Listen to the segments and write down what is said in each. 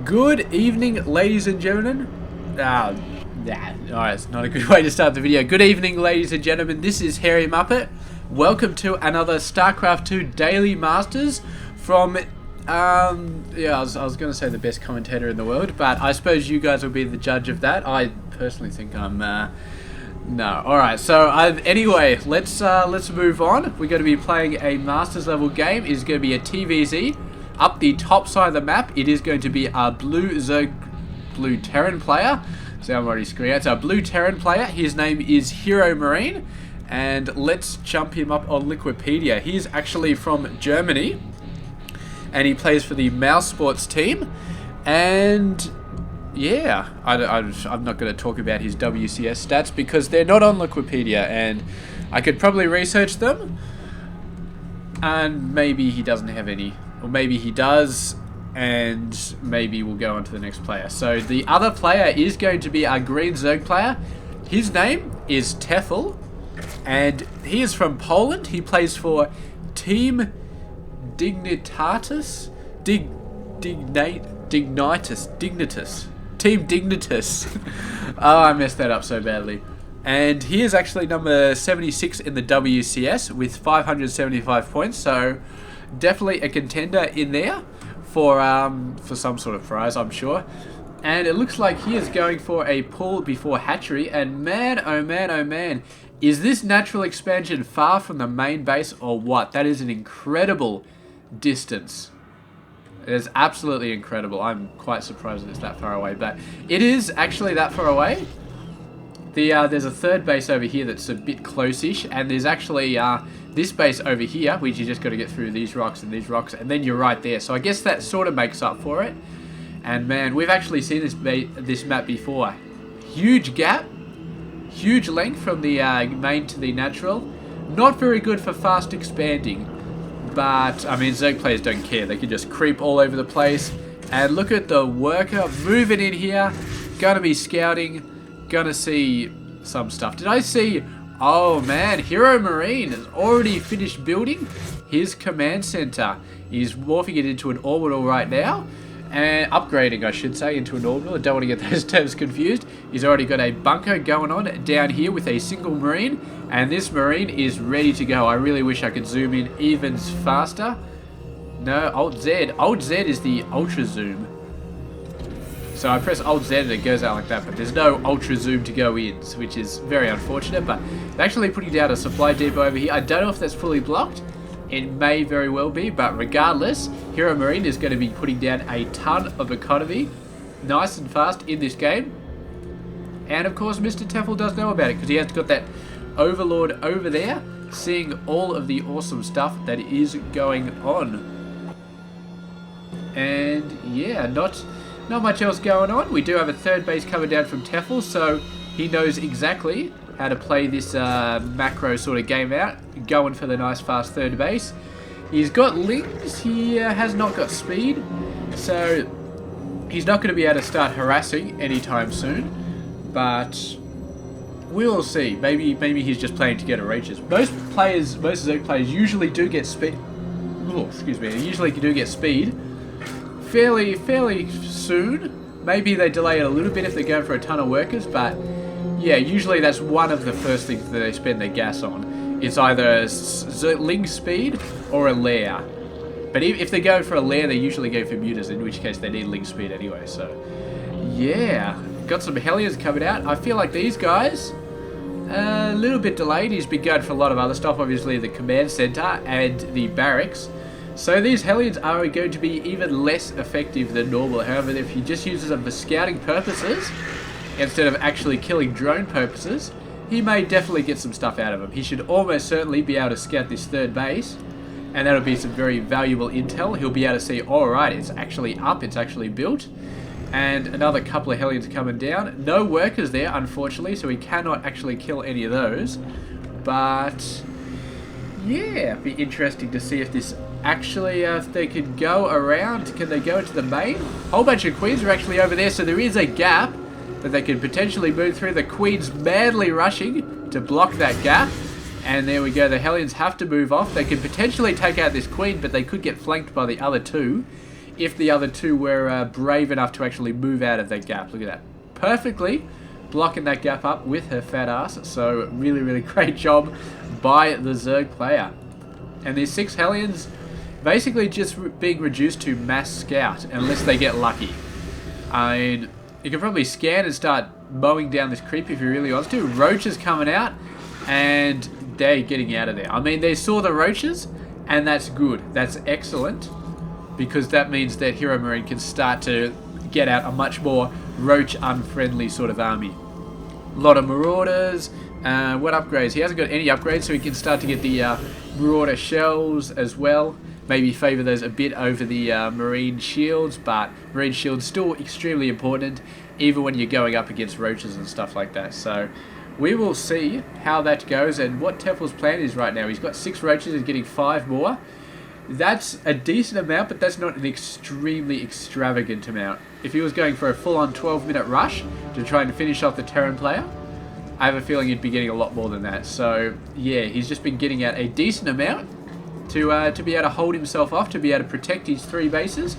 Good evening, ladies and gentlemen. Alright, it's not a good way to start the video. Good evening, ladies and gentlemen. This is Harry Muppet. Welcome to another Starcraft 2 Daily Masters from, I was going to say the best commentator in the world, but I suppose you guys will be the judge of that. I personally think I'm, no. Alright, so, anyway, let's move on. We're going to be playing a Masters level game. It's going to be a TvZ. Up the top side of the map, it is going to be our blue Terran player. So I'm already screwed out. It's our blue Terran player. His name is HeroMarine. And let's jump him up on Wikipedia. He's actually from Germany. And he plays for the Mouse Sports team. And yeah, I'm not going to talk about his WCS stats because they're not on Wikipedia. And I could probably research them. And maybe he doesn't have any. Or maybe he does, and maybe we'll go on to the next player. So the other player is going to be our green Zerg player. His name is Tefel, and he is from Poland. He plays for Team Dignitas. Dignitas. Team Dignitas. Oh, I messed that up so badly. And he is actually number 76 in the WCS with 575 points, so definitely a contender in there for some sort of prize, I'm sure. And it looks like he is going for a pull before hatchery. And man, oh man, oh man, is this natural expansion far from the main base or what? That is an incredible distance. It is absolutely incredible. I'm quite surprised that it's that far away, but it is actually that far away. There's a third base over here that's a bit close-ish, and there's actually this base over here, which you just got to get through these rocks, and then you're right there. So I guess that sort of makes up for it. And man, we've actually seen this map before. Huge gap, huge length from the main to the natural. Not very good for fast expanding, but I mean, Zerg players don't care. They can just creep all over the place. And look at the worker moving in here, gonna be scouting. Gonna see some stuff. Did I see? Oh man, HeroMarine has already finished building his command center. He's morphing it into an orbital right now, and upgrading, I should say, into an orbital. I don't want to get those terms confused. He's already got a bunker going on down here with a single marine, and this marine is ready to go. I really wish I could zoom in even faster. No, Alt Z. Alt Z is the ultra zoom. So I press Alt Z and it goes out like that, but there's no ultra zoom to go in, which is very unfortunate. But they're actually putting down a supply depot over here. I don't know if that's fully blocked. It may very well be, but regardless, HeroMarine is going to be putting down a ton of economy, nice and fast in this game. And of course, Mr. Tefel does know about it because he has got that Overlord over there, seeing all of the awesome stuff that is going on. And yeah, not much else going on. We do have a third base coming down from Tefel, so he knows exactly how to play this macro sort of game out, going for the nice fast third base. He's got lings, he has not got speed, so he's not going to be able to start harassing anytime soon, but we'll see. Maybe he's just playing to get a reaches. Most Zerg players usually do get speed. Oh, excuse me. They usually do get speed fairly soon. Maybe they delay it a little bit if they're going for a ton of workers, but yeah, usually that's one of the first things that they spend their gas on. It's either ling speed or a lair. But if they're going for a lair, they usually go for mutas, in which case they need ling speed anyway. So yeah, got some Hellions coming out. I feel like these guys a little bit delayed. He's been going for a lot of other stuff, obviously the command center and the barracks. So these Hellions are going to be even less effective than normal. However, if he just uses them for scouting purposes, instead of actually killing drone purposes, he may definitely get some stuff out of them. He should almost certainly be able to scout this third base, and that'll be some very valuable intel. He'll be able to see, alright, it's actually up, it's actually built, and another couple of Hellions coming down. No workers there, unfortunately, so he cannot actually kill any of those. But yeah, it'd be interesting to see if this actually, if they could go around. Can they go into the main? A whole bunch of queens are actually over there, so there is a gap that they could potentially move through. The queen's madly rushing to block that gap. And there we go, the Hellions have to move off. They could potentially take out this queen, but they could get flanked by the other two. if the other two were brave enough to actually move out of that gap. Look at that. Perfectly blocking that gap up with her fat ass. So really, really great job by the Zerg player. And these 6 Hellions basically just being reduced to mass scout unless they get lucky. I mean, you can probably scan and start mowing down this creep if you really want to. Roaches coming out and they're getting out of there. I mean, they saw the roaches and that's good. That's excellent because that means that HeroMarine can start to get out a much more roach unfriendly sort of army. A lot of Marauders. What upgrades? He hasn't got any upgrades, so he can start to get the Marauder shells as well. Maybe favour those a bit over the Marine shields, but Marine shields still extremely important, even when you're going up against roaches and stuff like that. So we will see how that goes and what Tefel's plan is right now. He's got 6 roaches, he's getting 5 more. That's a decent amount, but that's not an extremely extravagant amount. If he was going for a full-on 12-minute rush to try and finish off the Terran player, I have a feeling he'd be getting a lot more than that. So yeah, he's just been getting out a decent amount to be able to hold himself off, to be able to protect his 3 bases.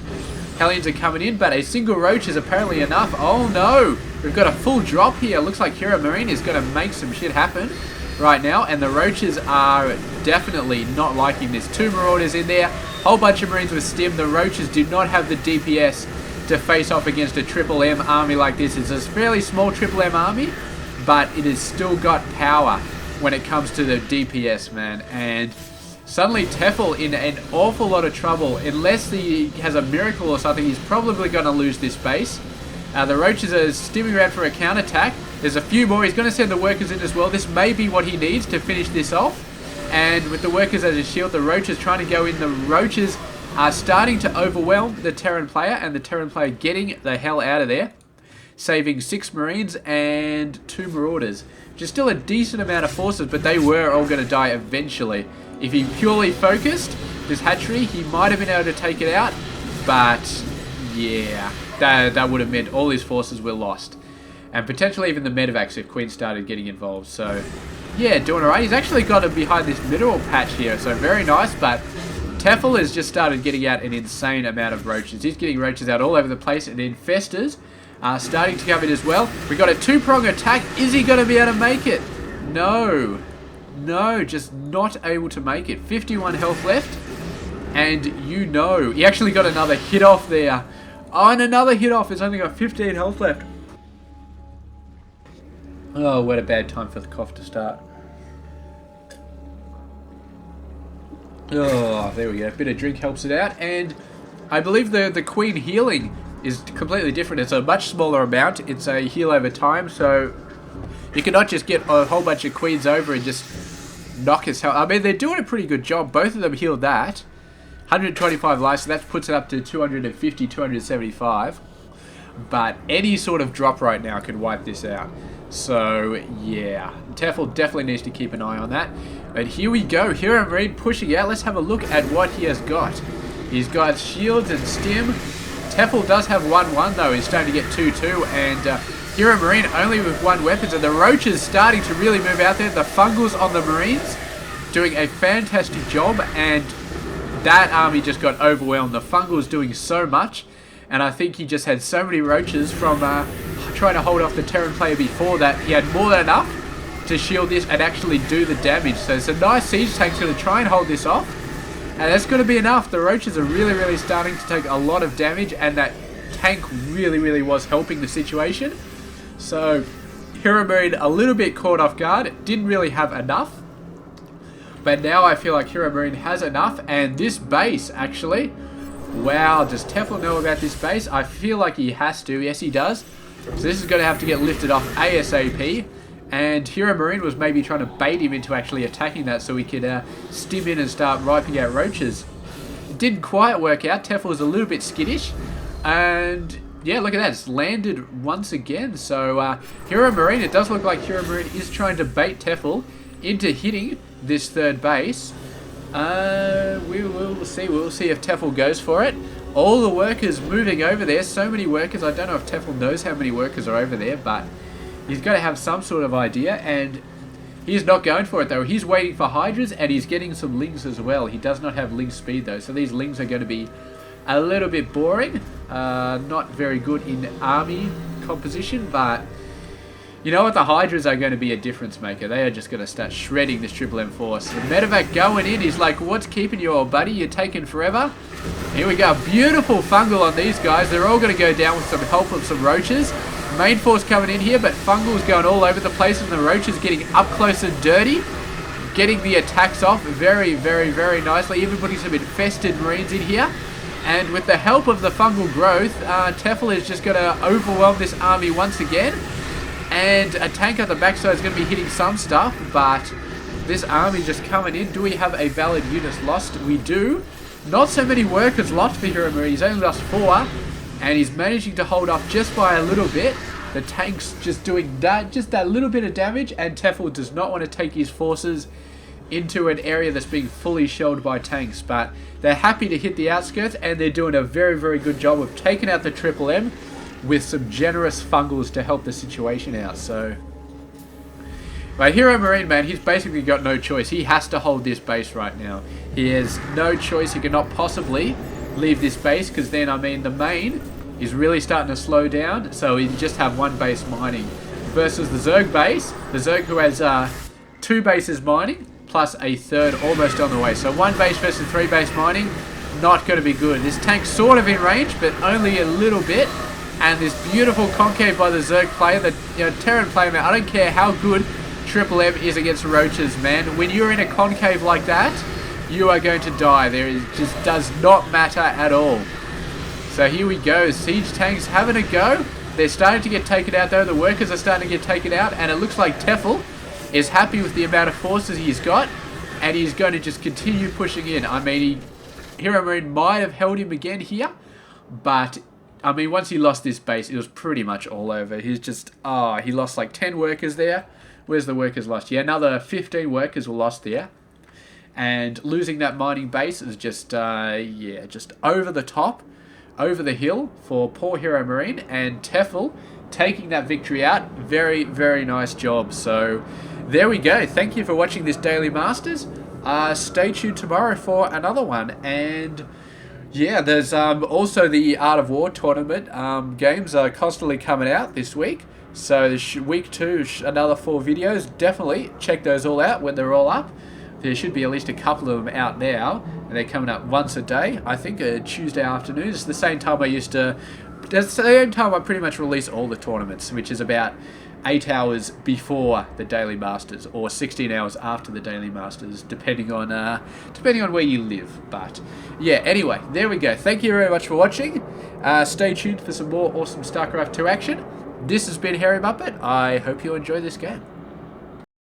Hellions are coming in, but a single roach is apparently enough. Oh no! We've got a full drop here. Looks like HeroMarine is going to make some shit happen right now, and the roaches are definitely not liking this. 2 Marauders in there, whole bunch of Marines with stim. The roaches do not have the DPS to face off against a Triple M army like this. It's a fairly small Triple M army, but it has still got power when it comes to the DPS, man. And suddenly Tefel in an awful lot of trouble. Unless he has a miracle or something, he's probably going to lose this base. The roaches are stimming around for a counterattack. There's a few more. He's going to send the workers in as well. This may be what he needs to finish this off. And with the workers as a shield, the roaches trying to go in. The roaches are starting to overwhelm the Terran player, and the Terran player getting the hell out of there, saving 6 Marines and 2 Marauders. Which is still a decent amount of forces, but they were all going to die eventually. If he purely focused this hatchery, he might have been able to take it out, but yeah, that would have meant all his forces were lost. And potentially even the medevacs if Queen started getting involved. So yeah, doing alright. He's actually got him behind this mineral patch here, so very nice, but Tefel has just started getting out an insane amount of roaches. He's getting roaches out all over the place, and infestors are starting to come in as well. We got a 2-prong attack. Is he going to be able to make it? No. No, just not able to make it. 51 health left. And you know, he actually got another hit off there. Oh, and another hit off. He's only got 15 health left. Oh, what a bad time for the cough to start. Oh, there we go. A bit of drink helps it out. And I believe the Queen healing is completely different. It's a much smaller amount. It's a heal over time, so you cannot just get a whole bunch of Queens over and just knock his health. I mean, they're doing a pretty good job. Both of them healed that. 125 lives, so that puts it up to 250, 275. But any sort of drop right now could wipe this out. So, yeah. Tefel definitely needs to keep an eye on that. But here we go. HeroMarine pushing out. Let's have a look at what he has got. He's got shields and stim. Tefel does have 1-1 though. He's starting to get 2-2. And HeroMarine only with 1 weapon. And the roaches starting to really move out there. The fungals on the Marines doing a fantastic job. And that army just got overwhelmed. The fungals doing so much. And I think he just had so many roaches from trying to hold off the Terran player before that. He had more than enough to shield this and actually do the damage. So it's a nice siege tank's going to try and hold this off. And that's going to be enough. The roaches are really, really starting to take a lot of damage. And that tank really, really was helping the situation. So HeroMarine a little bit caught off guard. Didn't really have enough. But now I feel like HeroMarine has enough. And this base, actually... Wow, does Tefel know about this base? I feel like he has to. Yes, he does. So this is going to have to get lifted off ASAP. And HeroMarine was maybe trying to bait him into actually attacking that so he could stim in and start wiping out roaches. It didn't quite work out. Tefel was a little bit skittish. And yeah, look at that. It's landed once again. So HeroMarine, it does look like HeroMarine is trying to bait Tefel into hitting this 3rd base. We will see. We'll see if Tefel goes for it. All the workers moving over there. So many workers. I don't know if Tefel knows how many workers are over there, but he's got to have some sort of idea. And he's not going for it, though. He's waiting for Hydras, and he's getting some Lings as well. He does not have Ling speed, though. So these Lings are going to be a little bit boring. Not very good in army composition, but you know what? The Hydras are going to be a difference maker. They are just going to start shredding this Triple M force. The medevac going in. He's like, what's keeping you, old buddy? You're taking forever. Here we go. Beautiful fungal on these guys. They're all going to go down with some help of some roaches. Main force coming in here, but fungal's going all over the place, and the roaches getting up close and dirty. Getting the attacks off very, very, very nicely. Even putting some infested marines in here. And with the help of the fungal growth, Tefel is just going to overwhelm this army once again. And a tank at the backside is going to be hitting some stuff, but this army just coming in. Do we have a valid units lost? We do. Not so many workers lost for HeroMarine. He's only lost 4, and he's managing to hold off just by a little bit. The tank's just doing just that little bit of damage, and Tefel does not want to take his forces into an area that's being fully shelled by tanks, but they're happy to hit the outskirts, and they're doing a very, very good job of taking out the Triple M with some generous fungals to help the situation out. So, but HeroMarine, man, he's basically got no choice. He has to hold this base right now. He has no choice. He cannot possibly leave this base, because then, I mean, the main is really starting to slow down, so he just have one base mining versus the Zerg base. The Zerg, who has 2 bases mining plus a 3rd almost on the way. So 1 base versus 3 base mining, not going to be good. This tank's sort of in range, but only a little bit. And this beautiful concave by the Zerg player, the Terran player, man, I don't care how good Triple M is against roaches, man. When you're in a concave like that, you are going to die. Just does not matter at all. So here we go. Siege tanks having a go. They're starting to get taken out, though. The workers are starting to get taken out, and it looks like Tefel is happy with the amount of forces he's got, and he's going to just continue pushing in. I mean, HeroMarine might have held him again here, but I mean, once he lost this base, it was pretty much all over. He's just, he lost like 10 workers there. Where's the workers lost? Yeah, another 15 workers were lost there. And losing that mining base is just, just over the top, over the hill for poor HeroMarine. And Tefel taking that victory out. Very, very nice job. So, there we go. Thank you for watching this Daily Masters. Stay tuned tomorrow for another one. And yeah, there's also the Art of War tournament. Games are constantly coming out this week. So week 2, another 4 videos. Definitely check those all out when they're all up. There should be at least a couple of them out now. And they're coming up once a day. I think Tuesday afternoon. It's the same time that's the same time I pretty much release all the tournaments, which is about 8 hours before the Daily Masters, or 16 hours after the Daily Masters, depending on where you live. But yeah, anyway, there we go. Thank you very much for watching. Stay tuned for some more awesome StarCraft 2 action. This has been Harry Muppet. I hope you enjoy this game.